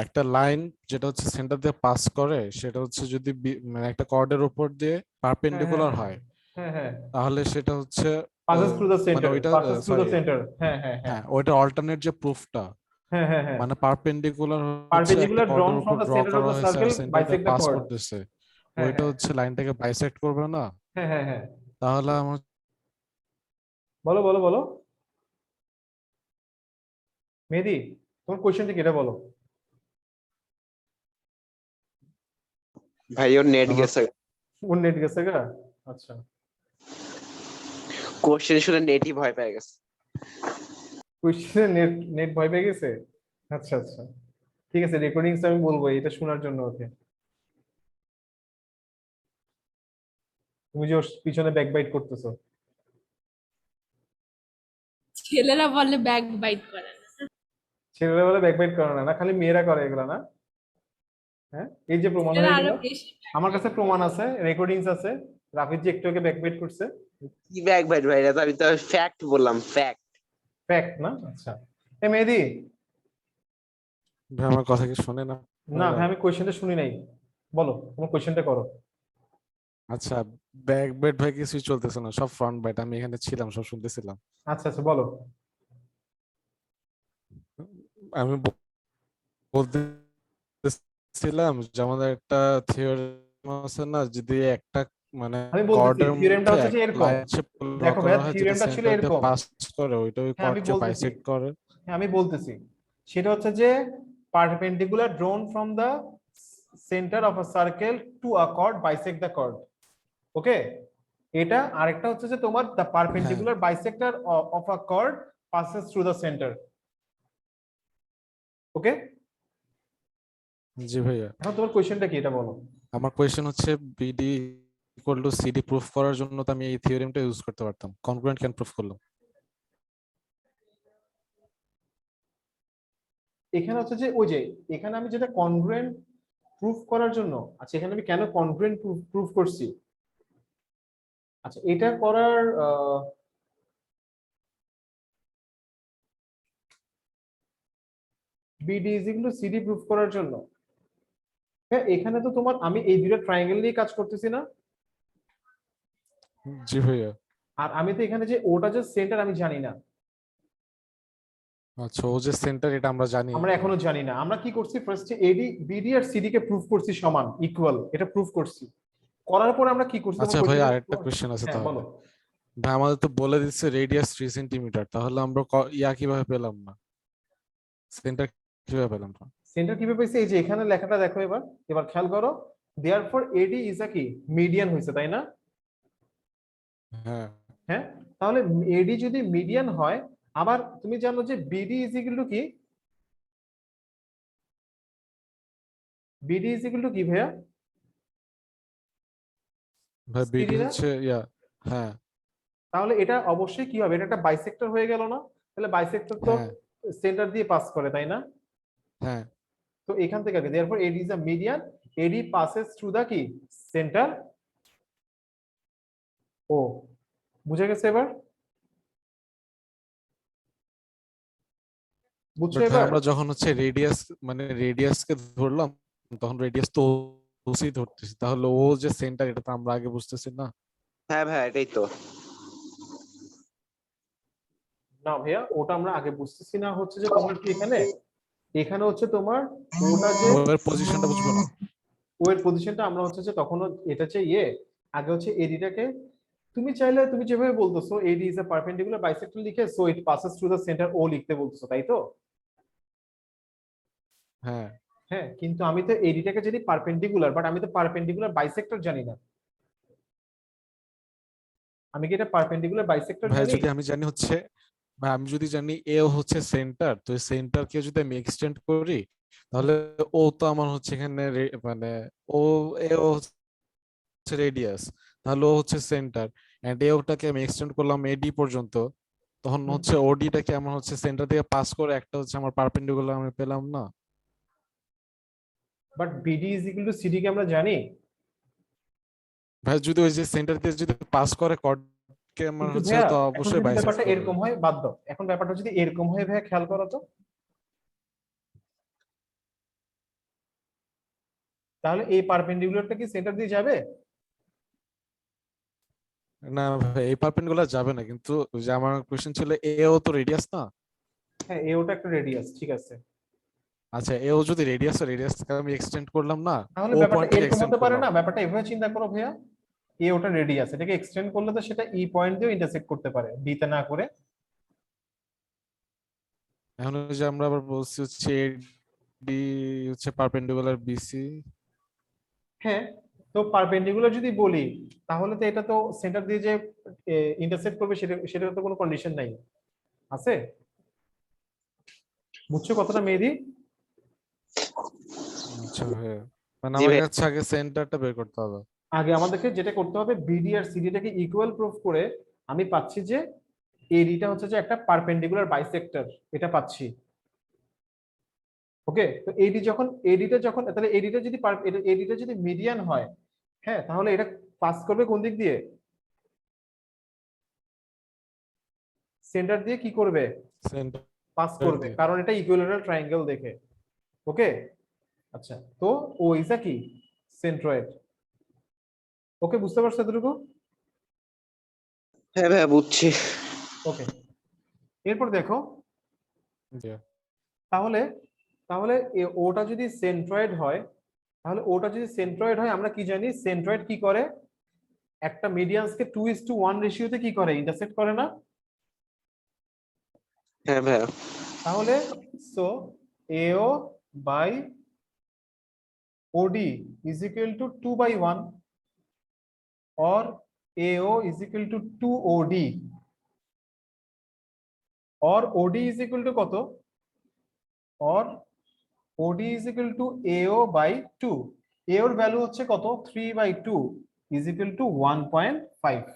একটা লাইন যেটা হচ্ছে সেন্টার দিয়ে পাস করে, সেটা হচ্ছে যদি মানে একটা কর্ডের উপর দিয়ে হ্যাঁ হ্যাঁ পারপেন্ডিকুলার হ্যাঁ হয়, হ্যাঁ হ্যাঁ তাহলে সেটা হচ্ছে passes through the মানে center, ওইটা passes through the sorry, center। হ্যাঁ হ্যাঁ হ্যাঁ হ্যাঁ ওইটা অল্টারনেট যে প্রুফটা, হ্যাঁ হ্যাঁ হ্যাঁ মানে পারপেন্ডিকুলার হচ্ছে একটা perpendicular drawn কর্ডের উপর from the draw center of করা the হয়েছে আর circle সেন্টার দিয়ে bisect the পাস chord। করতেছে, হ্যাঁ ওইটা হ্যাঁ হচ্ছে লাইনটাকে বাইসেক্ট করবে না? হ্যাঁ হ্যাঁ হ্যাঁ তাহলে আমার বলো বলো বলো মেহেদি, তোমার কোশ্চেনটা কি এটা বলো। ভাই ওর নেট আমার গেছে, ওর নেট গেছে গা? আচ্ছা কোশ্চেন শুনে নেটই ভয় পেয়ে গেছে। কোশ্চেনে নেট নেট ভয় পেয়ে গেছে? আচ্ছা আচ্ছা ঠিক আছে, রেকর্ডিংস আমি বলবো এটা শোনার জন্য ওকে। তুমি যে ওর পিছনে ব্যাকবাইট করতেছো। ছেলেরা বলে ব্যাক বাইট করে না। ছেলেরা বলে ব্যাকবাইট করে না, না খালি মেয়েরা করে এগুলো না? হ্যাঁ এই যে প্রমাণ ছেলেরা হয়ে আরো গেল, বেশি আমার কাছে প্রমাণ আছে, রেকর্ডিংস আছে, রাফিজ যে একটু আগে ব্যাকবাইট করছে। কি ব্যাক ভাই ভাই, এটা তো আমি তো ফ্যাক্ট বললাম, ফ্যাক্ট। ফ্যাক্ট না? আচ্ছা এ মেহেদি, ভাই আমার কথা কি শোনে না না আপনারা? ভাই আমি কোশ্চেনটা শুনি নাই, বলো তোমার কোশ্চেনটা করো। আচ্ছা, ব্যাক বেড ভাই কিছুই চলতেছে না, সব ফ্রন্ট বাইট, আমি এখানে ছিলাম সব শুনতেছিলাম। আচ্ছা আচ্ছা বলো। আমি বলতেছিলাম যে আমাদের একটা থিওরেম আছে না, যদি একটা মানে আমি বলতেছি কর্ডের থিওরেমটা মধ্যে হচ্ছে যে একটা এরকম, লাইন ড্র দেখো করা ভাইয়া হয় যেটা থিওরেমটা ছিল সেন্টার দিয়ে এরকম। পাস করে, ওইটা ওই হ্যাঁ আমি কর্ডকে বলতেছি, বাইসেক্ট করে। হ্যাঁ আমি বলতেছি সেটা হচ্ছে যে perpendicular drawn from the centre of a circle to a chord bisect the chord. Okay, এটা আরেকটা হচ্ছে যে তোমার দ্য হ্যাঁ perpendicular bisector of a chord passes through the center। Okay, জি ভাইয়া, এখন তোমার কোশ্চেনটা কি এটা বলো। আমার কোয়েশ্চেন হচ্ছে BD equal to CD proof করার জন্য তো আমি এই থিওরেমটা ইউজ করতে পারতাম, কনগ্রুয়েন্ট কেন প্রুফ করলাম? এখানে হচ্ছে যে ওই যে এখানে আমি যেটা কনগ্রুয়েন্ট প্রুফ করার জন্য, আচ্ছা এখানে আমি কেন কনগ্রুয়েন্ট প্রুফ করছি, আচ্ছা এটা করার BD is equal to CD proof করার জন্য, হ্যাঁ এখানে তো তোমার আমি এই দুটো ট্রায়াঙ্গেল নিয়ে কাজ করতেছি না, জি ভাইয়া। আর আমি তো এখানে যে ওটা যে সেন্টার আমি জানি না, আচ্ছা, ও যে সেন্টার এটা আমরা জানি আমরা না। এখনো জানি না। আমরা কি করছি ফার্স্টে এডি বিডি আর সিডি কে প্রুফ করছি সমান ইকুয়াল, এটা প্রুফ করছি, করার পর আমরা কি করছি আচ্ছা ভাই, আরেকটা কোশ্চেন আছে হ্যাঁ তাহলে। বলো। ভাই আমাদের তো বলে দিচ্ছে রেডিয়াস 3 সেন্টিমিটার, তাহলে আমরা ইয়া কিভাবে পেলাম না, সেন্টার কিভাবে পেলাম না? সেন্টার কিভাবে পেয়েছি, এই যে এখানে লেখাটা দেখো, এবার এবার খেয়াল করো, দেয়ারফর এডি ইজ আ কি মিডিয়ান হয়েছে তাই না? হ্যাঁ হ্যাঁ তাহলে এডি যদি মিডিয়ান হয়, আবার তুমি জানো যে বিডি ইজ ইকুয়াল টু কি, বিডি ইজ ইকুয়াল টু কি ভাইয়া? ভাই, বিডি সিডি না? হচ্ছে ইয়া, হ্যাঁ তাহলে এটা অবশ্যই কি হবে, এটা একটা বাইসেক্টর হয়ে গেল না? তাহলে বাইসেক্টর তো হ্যাঁ সেন্টার দিয়ে পাস করে, তাই না? হ্যাঁ তো এখান থেকে আগে therefore AD is a median, AD passes through the কি সেন্টার ও। বুঝে গেছে এবার? বুঝছো বাট ভাই এবার? আমরা যখন হচ্ছে রেডিয়াস মানে রেডিয়াসকে ধরলাম তখন রেডিয়াস তো ওসি ধরতেছি, তাহলে ও যে সেন্টার এটা তো আমরা আগে বুঝতেছি না। হ্যাঁ ভাইয়া এটাই তো। না ভাইয়া, ওটা আমরা আগে বুঝতেছি না, হচ্ছে যে তোমার কি এখানে এখানে হচ্ছে তোমার ওটা যে ওর পজিশনটা বুঝবো না। ওয়ের পজিশনটা আমরা হচ্ছে যে তখন এটা হচ্ছে আগে হচ্ছে এডিটাকে তুমি চাইলে তুমি যেভাবে বলতেছো AD is a perpendicular bisector লিখে so it passes through the centre ও লিখতে বলতেছো, তাই তো? হ্যাঁ হ্যাঁ, কিন্তু আমি তো এডিটাকে জানি পারপেন্ডিকুলার, বাট আমি তো পারপেন্ডিকুলার বাইসেক্টর জানি না। আমি কি এটা পারপেন্ডিকুলার বাইসেক্টর ভাই জানি? যদি আমি জানি হচ্ছে, ভাই আমি যদি জানি এ হচ্ছে সেন্টার, তো সেন্টারকে যদি আমি এক্সটেন্ড করি তাহলে ও তো আমার হচ্ছে এখানে মানে ও এ হচ্ছে রেডিয়াস, তাহলে ও হচ্ছে সেন্টার এন্ড এ ওটাকে আমি এক্সটেন্ড করলাম এডি পর্যন্ত, তখন হচ্ছে ওডিটাকে আমার হচ্ছে সেন্টার থেকে পাস করে একটা হচ্ছে আমার পারপেন্ডিকুলার আমি পেলাম না। But BD is equal to CD কে আমরা জানি। ভাই যদি ওই যে সেন্টার দিয়ে যদি পাস করে কর্ডকে আমার কিন্তু হচ্ছে ভাইয়া তো এখন অবশ্যই যদি বাইসেক্ট ব্যাপারটা করবে। এরকম হয়, বাদ দাও, এখন ব্যাপারটা যদি এরকম হয় ভাইয়া, খেয়াল করো তো, তাহলে এই পারপেন্ডিকুলারটা কি সেন্টার দিয়ে যাবে? না ভাই এই পারপেন্ডিকুলার যাবে না, কিন্তু ওই যে আমার কোশ্চেন ছিল এও তো রেডিয়াস না। হ্যাঁ, এ ওটা একটা রেডিয়াস, ঠিক আছে। আচ্ছা এও যদি রেডিয়াসকে আমি এক্সটেন্ড করলাম না, তাহলে ও ব্যাপারটা পয়েন্ট থেকে এরকম এক্সটেন্ড হতে পারে করলাম। না, ব্যাপারটা এভাবে চিন্তা করো ভাইয়া, এ ওটা রেডিয়াস, এটাকে এক্সটেন্ড করলে তো সেটা ই পয়েন্ট দিয়ে ইন্টারসেক্ট করতে পারে, বি তে না করে। এখন ওই যে আমরা আবার বলছি হচ্ছে ডি হচ্ছে পারপেন্ডিকুলার বিসি। হ্যাঁ, তো পারপেন্ডিকুলার যদি বলি তাহলে তো এটা তো সেন্টার দিয়ে যে ইন্টারসেক্ট করবে সেটা সেটা তো কোনো কন্ডিশন নাই, আছে? বুঝছো কথাটা মেহেদি? আচ্ছা হ্যাঁ, মানে জি আমার ভাই। কাছে আগে সেন্টারটা বের করতে হবে। আগে আমাদেরকে যেটা করতে হবে, বিডি আর সিডিটাকে ইকুয়াল প্রুফ করে আমি পাচ্ছি যে এডিটা হচ্ছে যে একটা পারপেন্ডিকুলার বাইসেক্টর, এটা পাচ্ছি। ওকে, তো এডিটা যখন তাহলে এডিটা যদি মিডিয়ান হয়, হ্যাঁ, তাহলে এটা পাস করবে কোন দিক দিয়ে? সেন্টার দিয়ে কি করবে? পাস সেন্টার করবে, দিয়ে। কারণ এটা ইকুইলেটারাল ট্রায়াঙ্গেল দেখে। ওকে, আচ্ছা, তো ও ইজ কি সেন্ট্রয়েড। ওকে, বুঝতে পারছো এতটুকু? হ্যাঁ ভাইয়া বুঝছি। ওকে, এরপর দেখো, জি। তাহলে তাহলে ওটা যদি সেন্ট্রয়েড হয়, তাহলে ওটা যদি সেন্ট্রয়েড হয় আমরা কি জানি সেন্ট্রয়েড কি করে, একটা মিডিয়ানসকে 2:1 রেশিওতে কি করে, ইন্টারসেক্ট করে না? হ্যাঁ ভাইয়া। তাহলে so AO by OD is equal to 2/1, or AO is equal to 2OD, or OD is equal to কত, or OD is equal to AO by 2, AO এর ভ্যালু হচ্ছে কত, 3/2 is equal to 1.5।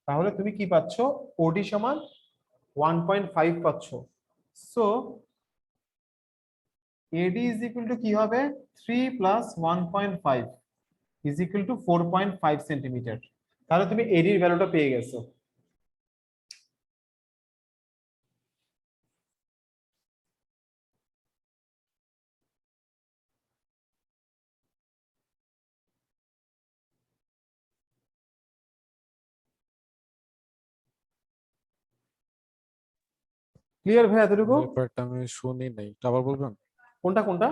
তাহলে তুমি কি পাচ্ছ, OD সমান 1.5 পাচ্ছ। So AD is equal to কি হবে, 3 plus 1.5 is equal to 4.5 centimetre. তাহলে তুমি AD এর ভ্যালুটা পেয়ে গেছো। ক্লিয়ার ভাই এতটুকু? এই পার্টটা আমি শুনি নাই, একটু আবার বলবেন? কোনটা কোনটা?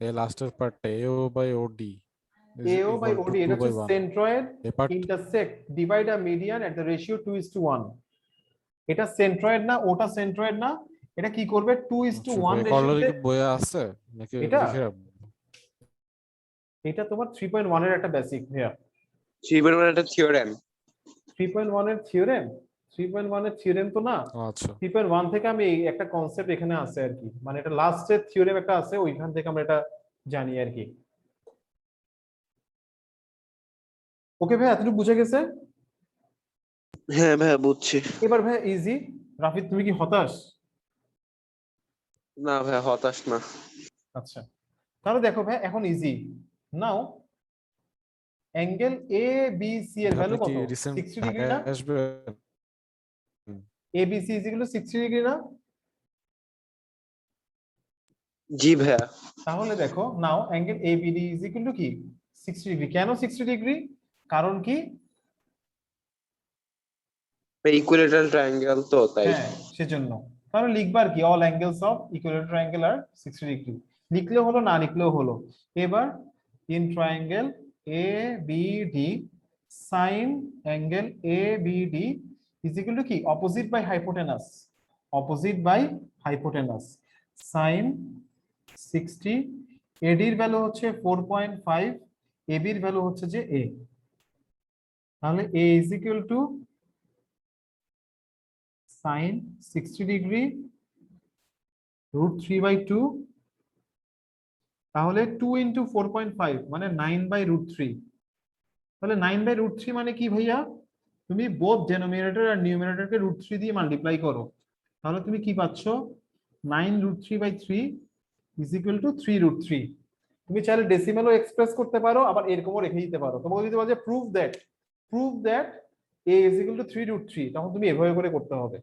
এই লাস্টের পার্টটা AO by OD is AO by equal to OD, এটা টু হচ্ছে বাই ওয়ান সেন্ট্রয়েড এই পার্ট। intersect divide a median at the ratio 2:1। এটা সেন্ট্রয়েড না, ওটা সেন্ট্রয়েড না, এটা কি করবে, আচ্ছা 2:1 ভাই করলে রেশিওতে। কি বইয়ে আছে নাকি এটা লিখে রাখবো? এটা তোমার 3.1 এর একটা বেসিক ভাইয়া। শিবের মানে একটা থিওরেম। 3.1 এর থিওরেম, 3.1 এর থিওরেম তো না। আচ্ছা 3.1 থেকে আমি একটা কনসেপ্ট এখানে আছে আর কি, মানে এটা লাস্টের থিওরেম একটা আছে, ওইখান থেকে আমরা এটা জানি আর কি। ওকে ভাই, এতটুকু বুঝে গেছে? হ্যাঁ ভাইয়া বুঝছি। এবার ভাই ইজি, রাফিদ তুমি কি হতাশ? না ভাইয়া, হতাশ না। আচ্ছা, তাহলে দেখো ভাই এখন easy now. Angle A B C এর ভাই, ভ্যালু আপনি কি কত? রিসেন্ট 60 ডিগ্রি ঢাকায় না? আসবেন? A B C is equal to 60 degree না? জি ভাইয়া। তাহলে দেখো now angle A B D is equal to কি 60 ডিগ্রি। কেন 60 ডিগ্রি? কারণ কি? ইকুইলেটারাল ট্রায়াঙ্গেল তো তাই। হ্যাঁ সেজন্য। তাহলে লিখবার কি all angles of equal triangle আর 60 ডিগ্রি। লিখলেও হলো না লিখলেও হলো। এবার in triangle A B D sine angle A B D is equal to কি opposite by hypotenuse. Opposite by hypotenuse sine 60। এডির ভ্যালু হচ্ছে 4.5, এবির ভ্যালু হচ্ছে যে এ। তাহলে A is equal to sine 60 degree √3/2। তাহলে 2 ইন্টু 4.5 মানে 9/√3। তাহলে 9/√3 মানে কি ভাইয়া? তুমি বোথ ডেনোমিনেটর আর নিউমিনেটরকে √3 দিয়ে মাল্টিপ্লাই করো, তাহলে তুমি কি পাচ্ছ 9√3/3 ইজ ইকুয়াল টু 3√3। তুমি চাইলে ডেসিমালও এক্সপ্রেস করতে পারো, আবার এরকমও রেখে দিতে পারো। তোমাকে দিতে পারো যে prove that a is equal two 3√3, তখন তুমি এভাবে করে করতে হবে।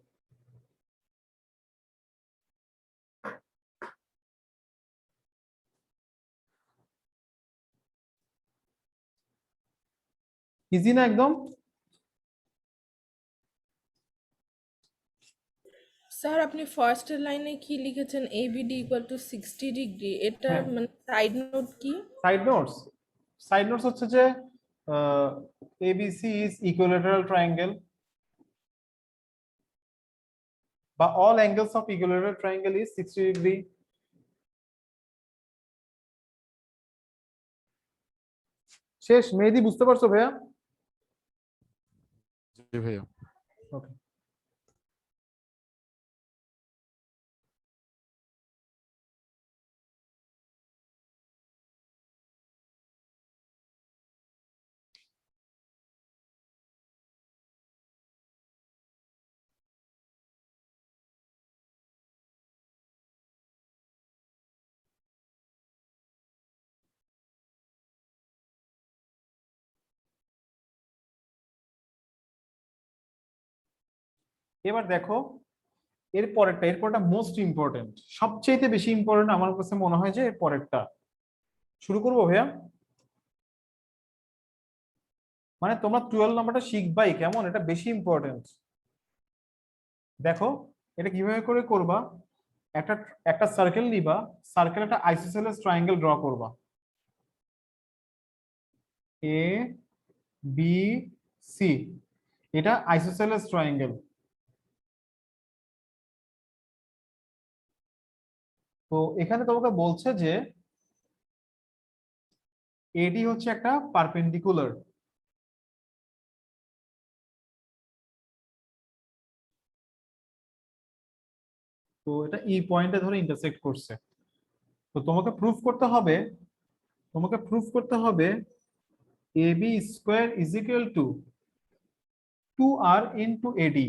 ইজি না একদম? স্যার আপনি ফার্স্ট লাইনে কি লিখেছেন ABD ইকুয়াল টু 60 ডিগ্রি, এটার হ্যাঁ মানে সাইড নোট কি? সাইড নোটস হচ্ছে যে এবিসি ইজ ইকুইলেটারাল ট্রায়াঙ্গেল বা all angles of equilateral triangle is 60 degree. শেষ। মেহেদি বুঝতে পারছো ভাইয়া? জি ভাইয়া। ওকে। এবার দেখো এর পরেরটা মোস্ট ইম্পর্টেন্ট, সবচেয়ে বেশি ইম্পর্টেন্ট আমার কাছে মনে হয় যে এর পরেরটা। শুরু করবো ভাইয়া? মানে তোমরা 12 নাম্বারটা শিখবাই কেমন, এটা বেশি ইম্পর্টেন্ট। দেখো এটা কিভাবে করে করবা। একটা একটা সার্কেল নিবা, সার্কেল একটা আইসোসেলেস ট্রায়াঙ্গেল ড্র করবা। এ বি সি, এটা আইসোসেলেস ট্রায়াঙ্গেল। তো এখানে তোমাকে বলছে যে এডি হচ্ছে একটা পারপেন্ডিকুলার। তো এটা ই পয়েন্টে ধরে ইন্টারসেক্ট করছে। তো তোমাকে প্রুফ করতে হবে AB square is equal to 2r into AD.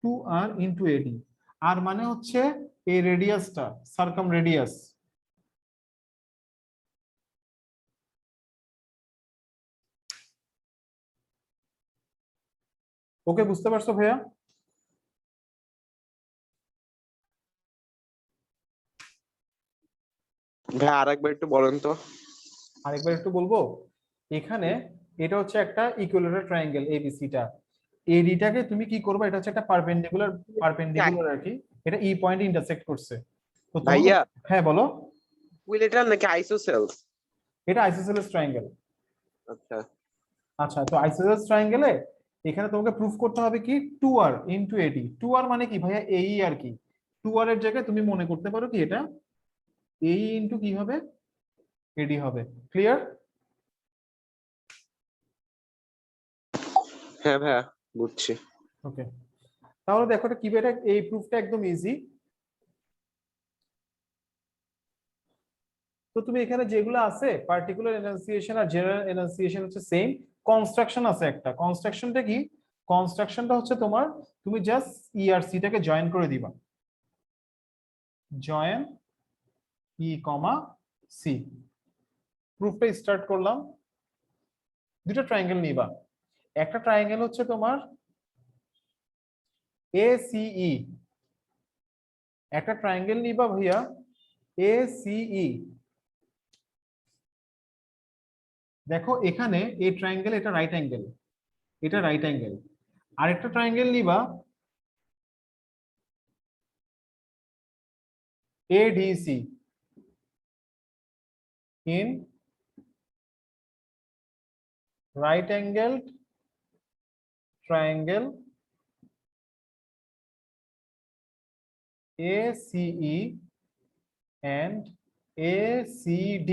2r into AD, আর মানে হচ্ছে এই রেডিয়াসটা, সার্কাম রেডিয়াস। ওকে বুঝতে পারছো ভাইয়া? ভাই আরেকবার একটু বলেন তো। আরেকবার একটু বলবো। এখানে এটা হচ্ছে একটা ইকুইলেটারাল ট্রায়াঙ্গেল এবিসিটা। এডিটাকে তুমি কি করবে, এটা হচ্ছে একটা পারপেন্ডিকুলার আর কি। এটা ই পয়েন্টে ইন্টারসেক্ট করছে। তো তোমাকে, ভাইয়া, হ্যাঁ বলো। ইকুইলেটারাল নাকি আইসোসেলস? এটা আইসোসেলেস ট্রায়াঙ্গেল। আচ্ছা। আচ্ছা, তো আইসোসেলেস ট্রায়াঙ্গেলে এখানে তোমাকে প্রুফ করতে হবে কি 2r ইনটু এডি। 2r মানে কি ভাইয়া এই আর কি। 2r এর জায়গায় তুমি মনে করতে পারো কি এটা এই ইনটু কি হবে এডি হবে। ক্লিয়ার? হ্যাঁ ভাইয়া, বুঝছি। ওকে। তাহলে দেখো এটা কি, এটা এই প্রুফটা একদম ইজি। তো তুমি এখানে যেগুলো আছে পার্টিকুলার এনান্সিয়েশন আর জেনারেল এনান্সিয়েশন হচ্ছে সেম। কনস্ট্রাকশন আছে একটা। কনস্ট্রাকশনটা কি, কনস্ট্রাকশনটা হচ্ছে তোমার, তুমি জাস্ট ই আর সি টাকে জয়েন করে দিবা, জয়েন ই কমা সি। প্রুফটা স্টার্ট করলাম। দুটো ট্রায়াঙ্গেল নিবা, একটা ট্রায়াঙ্গেল হচ্ছে তোমার ACE, একটা ট্রায়াঙ্গেল নিবা ভাইয়া ACE। দেখো এখানে এই ট্রায়াঙ্গেল, এটা রাইট অ্যাঙ্গেল, এটা রাইট অ্যাঙ্গেল। আরেকটা ট্রায়াঙ্গেল নিবা ADC, in right angled triangle ACE and ACD.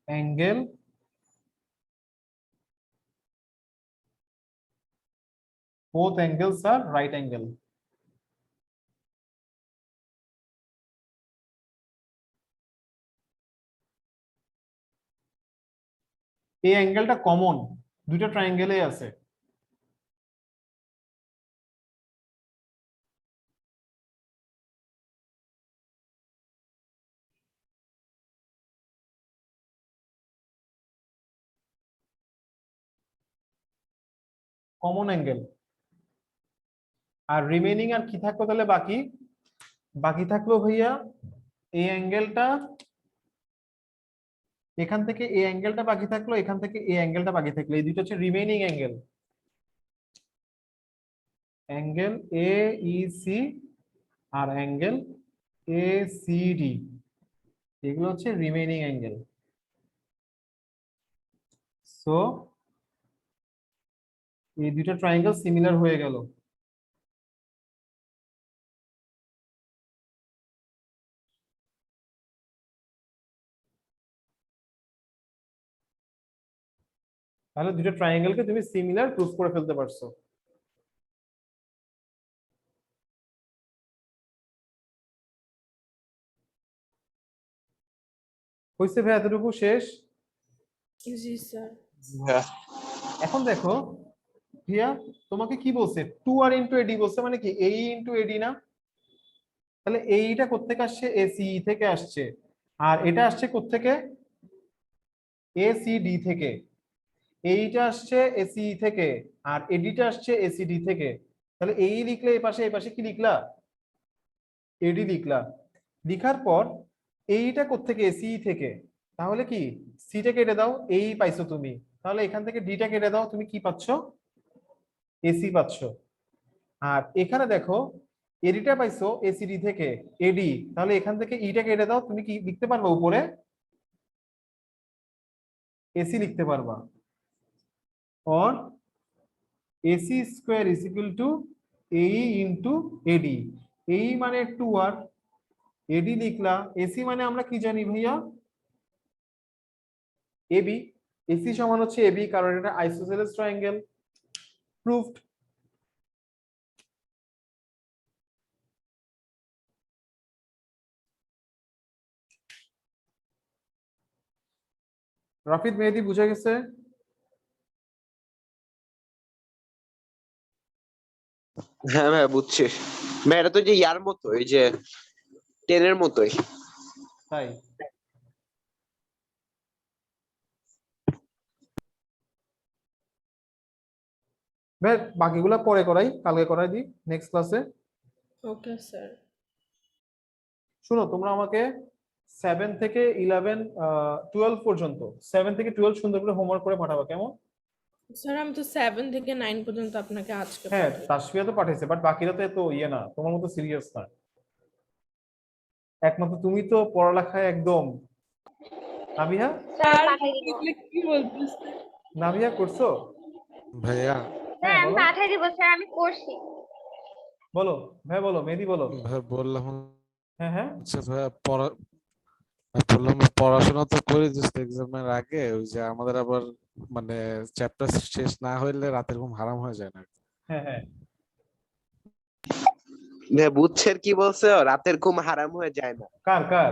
Angle both angles are right angle. এই অ্যাঙ্গেলটা কমন দুটো ট্রায়াঙ্গেলে আছে। Common angle. আর রিমেইনিং আর কি থাকলো তাহলে বাকি? বাকি থাকলো ভাইয়া এই অ্যাঙ্গেলটা, এখান থেকে এই অ্যাঙ্গেলটা বাকি থাকলো, এখান থেকে এই অ্যাঙ্গেলটা বাকি থাকলো। এই দুটো হচ্ছে রিমেইনিং অ্যাঙ্গেল, অ্যাঙ্গেল AEC আর অ্যাঙ্গেল ACD, এগুলো হচ্ছে রিমেইনিং অ্যাঙ্গেল। সো এই দুটো ট্রায়াঙ্গেল সিমিলার হয়ে গেল। তাহলে দুটো ট্রায়াঙ্গেলকে তুমি সিমিলার প্রুফ করে ফেলতে পারছো। হয়েছে ভাই, এতটুকু শেষ। জি স্যার। হ্যাঁ এখন দেখো ভিয়া, তোমাকে কি বলছে, 2 আর ইন্টু এডি বলছে, মানে কি এই ইন্টু এডি না? তাহলে এইটা কোত্থেকে আসছে? ACE থেকে আসছে। আর এটা আসছে কোত্থেকে? ACD থেকে। এইটা আসছে ACE থেকে, আর এডিটা আসছে ACD থেকে। তাহলে এই লিখলে এই পাশে কি লিখলা? এডি লিখলা। লিখার পর এইটা কোত্থেকে? ACE থেকে। তাহলে কি সিটা কেটে দাও, এই পাইছো তুমি। তাহলে এখান থেকে ডিটা কেটে দাও, তুমি কি পাচ্ছ? AC পাচ্ছ। আর এখানে দেখো এডিটা পাইছো ACD থেকে, এডি। তাহলে এখান থেকে ইটা কেটে দাও, তুমি কি লিখতে পারবা? উপরে AC লিখতে পারবা। और AC square is equal two AE into AD। AE মানে 2R, AD লিখলা। AC মানে আমরা কি জানি ভাইয়া? AB। AC সমান হচ্ছে AB, কারণ এটা আইসোসেলেস ট্রায়াঙ্গেল। প্রুফড। রাফিদ মেহেদী বুঝে গেছে? হ্যাঁ ভাই বুঝছি ভাই, এটা তো যে ইয়ার মতো, এই যে 10 এর মতোই। তাই ভাই, বাকিগুলা পরে করাই, কালকে করাই দিই নেক্সট ক্লাসে। Okay sir. শুনো, তোমরা আমাকে 7 থেকে 11 12 পর্যন্ত, 7 থেকে 12 সুন্দর করে হোমওয়ার্ক করে পাঠাবো, কেমন? স্যার আমি তো 7 থেকে 9 পর্যন্ত আপনাকে আজকে হ্যাঁ, পাঠাই। তাসফিয়া তো পাঠাইছে, বাট বাকিরা তো এত ইয়ে না, তোমার মতো সিরিয়াস না। একমাত্র তুমি তো পড়ালেখায় একদম। নাবিহা, স্যার স্যার পাঠাই দিব। এগুলো কি বলতেছে? নাবিহা করছো? ভাইয়া হ্যাঁ আমি বলো পাঠাই দিব স্যার, আমি করছি। বলো ভাই, বলো মেহেদী, বলো। ভাই বললাম হ্যাঁ হ্যাঁ, হচ্ছে ভাইয়া বললাম পড়াশোনা তো করে জাস্ট এক্সামের আগে, ওই যে আমাদের আবার মানে চ্যাপ্টার শেষ না হইলে রাতের ঘুম হারাম হয়ে যায় না। হ্যাঁ হ্যাঁ, ভাই বুঝছেন কি বলছে? রাতের ঘুম হারাম হয়ে যায় না। কার কার?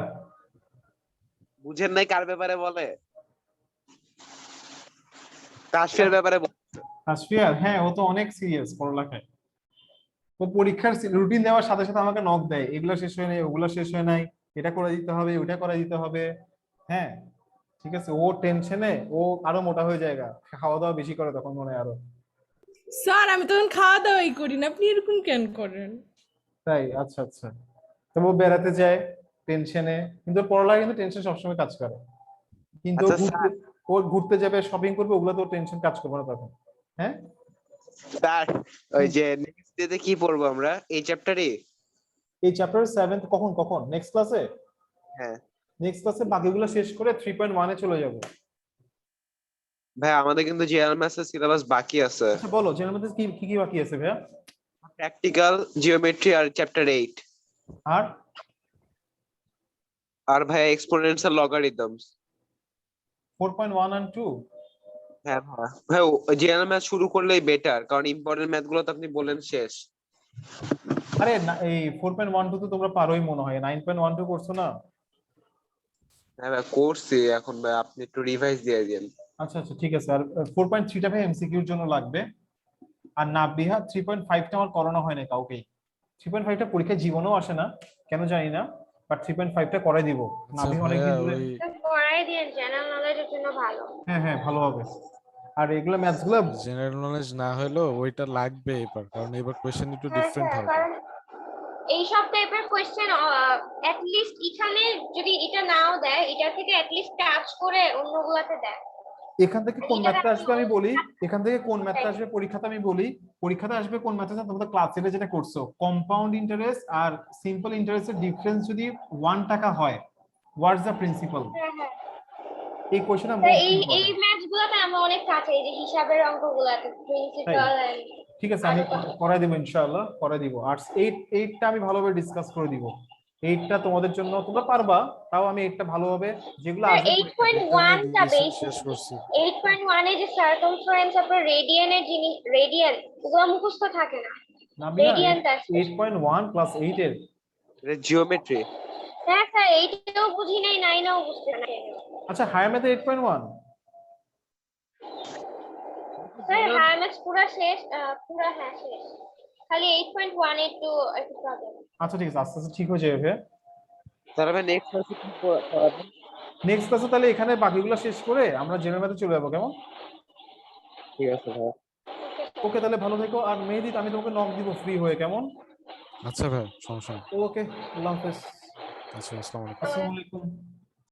বুঝেন নাই কার ব্যাপারে বলে? কাশফের ব্যাপারে তাসফিয়ার, হ্যাঁ ও তো অনেক সিরিয়াস পড়ালেখায়। ও পরীক্ষার রুটিন দেওয়ার সাথে সাথে আমাকে নক দেয়, এগুলো শেষ হয় নাই, ওগুলো শেষ হয় নাই, এটা করে দিতে হবে, ওটা করে দিতে হবে। হ্যাঁ ঠিক আছে, ও টেনশনে ও আরো মোটা হয়ে যায়, খাওয়া দাওয়া বেশি করে তখন মনে হয় আরো। স্যার আমি তখন খাওয়া দাওয়াই করি না, আপনি এরকম কেন করেন? তাই? আচ্ছা আচ্ছা। তো ও বেড়াতে যায় টেনশনে, কিন্তু ওর পড়ালেখা কিন্তু টেনশন সবসময় কাজ করে। কিন্তু ও আচ্ছা ঘুরতে, ও ঘুরতে যাবে, শপিং করবে, ওগুলো তো টেনশন কাজ করবে না তখন। হ্যাঁ স্যার, ওই যে নেক্সট ডেতে কি পড়বো আমরা এই চ্যাপ্টারে? এই চ্যাপ্টার 7 কখন কখন নেক্সট ক্লাসে? হ্যাঁ নেক্সট ক্লাসে বাকিগুলো শেষ করে 3.1 এ চলে যাব। ভাই, আমাদের কিন্তু জেনারেল ম্যাথসের সিলেবাস বাকি আছে। আচ্ছা বলো, জেনারেল ম্যাথস কি কি কি বাকি আছে ভাইয়া? প্র্যাকটিক্যাল, জিওমেট্রি আর চ্যাপ্টার 8। আর আর ভাই এক্সপোনেনশিয়াল লগারিদমস। 4.1 and 2? হ্যাঁ ভাই, ভাই জেনারেল ম্যাথ শুরু করলেই বেটার, কারণ ইম্পর্টেন্ট ম্যাথ গুলো তো আপনি বললেন শেষ। আরে না, এই 4.12 তো তোমরা পারোই মনে হয়, 9.12 করছো না? হ্যাঁ ভাই করছি, এখন ভাই আপনি একটু রিভাইজ দিয়ে দিন। আচ্ছা আচ্ছা ঠিক আছে। আর 4.3টা ভাই এমসিকিউর জন্য লাগবে। আর নাবিহা 3.5টা আমার করানো হয় না কাউকেই। 3.5টা পরীক্ষায় জীবনেও আসে না, কেন জানি না, বাট 3.5টা করে দিব। আচ্ছা নাবিহা ভাইয়া, অনেকদিন ধরে। ওই পড়াই দিয়ে জেনারেল নলেজের জন্য ভালো। হ্যাঁ হ্যাঁ ভালো হবে। আর এগুলো ম্যাথস গুলো জেনারেল নলেজ না হলেও ওইটা লাগবে এবার, কারণ এবার কোয়েশ্চেন একটু হ্যাঁ ডিফারেন্ট স্যার, হবে। কারণ এইসব টাইপের কোয়েশ্চেন এট লিস্ট এখানে যদি এটা নাও দেয়, এটা থেকে এট লিস্ট টাচ করে অন্যগুলাতে দেয়। এখান থেকে কোন ম্যাথটা আসবে আমি বলি, এখান থেকে কোন ম্যাথটা আসবে পরীক্ষাতে আমি বলি। পরীক্ষাতে আসবে কোন ম্যাথটা, তোমরা ক্লাস 7 যেটা করছো, কম্পাউন্ড ইন্টারেস্ট আর সিম্পল ইন্টারেস্টের ডিফারেন্স যদি 1 টাকা হয়, হোয়াটস দ্য প্রিন্সিপাল? হ্যাঁ হ্যাঁ এই কোশ্চেনটা স্যার, মোস্ট এই ইম্পর্টেন্ট। ম্যাথস গুলাতে আমরা অনেক কাছে, এই যে হিসাবের অঙ্কগুলাতে তাই? প্রিন্সিপাল ঠিক আছে, আমি করাই দেবো ইনশাআল্লাহ, করাই দিব। আর 8টা আমি ভালোভাবে ডিসকাস করে দিব। 8টা তোমাদের জন্য তোমরা পারবা, তাও আমি 8টা ভালোভাবে যেগুলো স্যার আসবে পরীক্ষাতে। 8.1 টা শেষ বেসিক। করছি। 8.1 এ যে সার্কামফারেন্স আপনার রেডিয়ানের জিনিস, রেডিয়ান ওগুলো মুখস্থ থাকে না। নাবিহা রেডিয়ানটা 8.1 প্লাস 8 এর। এটা জিওমেট্রি। হ্যাঁ স্যার, 8 বুঝি নাই, 9 বুঝতে না। আচ্ছা হায়ার ম্যাথে 8.1? স্যার হ্যাঁ ম্যাথস পুরো শেষ, পুরো হ্যাঁ শেষ, খালি 8.1 একটু একটু প্রবলেম। আচ্ছা ঠিক আছে, আস্তে আস্তে ঠিক হয়ে যাবে। তাহলে ভাই নেক্সট ক্লাসে কি পড়াবেন? নেক্সট ক্লাসে তাহলে এখানে বাকিগুলো শেষ করে আমরা জেনারেল ম্যাথে চলে যাবো, কেমন? ঠিক আছে ভাই। ওকে তাহলে ভালো থেকো। আর মেহেদী আমি তোমাকে নক দিব ফ্রি হয়ে, কেমন? আচ্ছা ভাই, সমস্যা নেই। ওকে, আল্লাহ হাফেজ। আচ্ছা, আসসালামু আলাইকুম। আসসালামু আলাইকুম।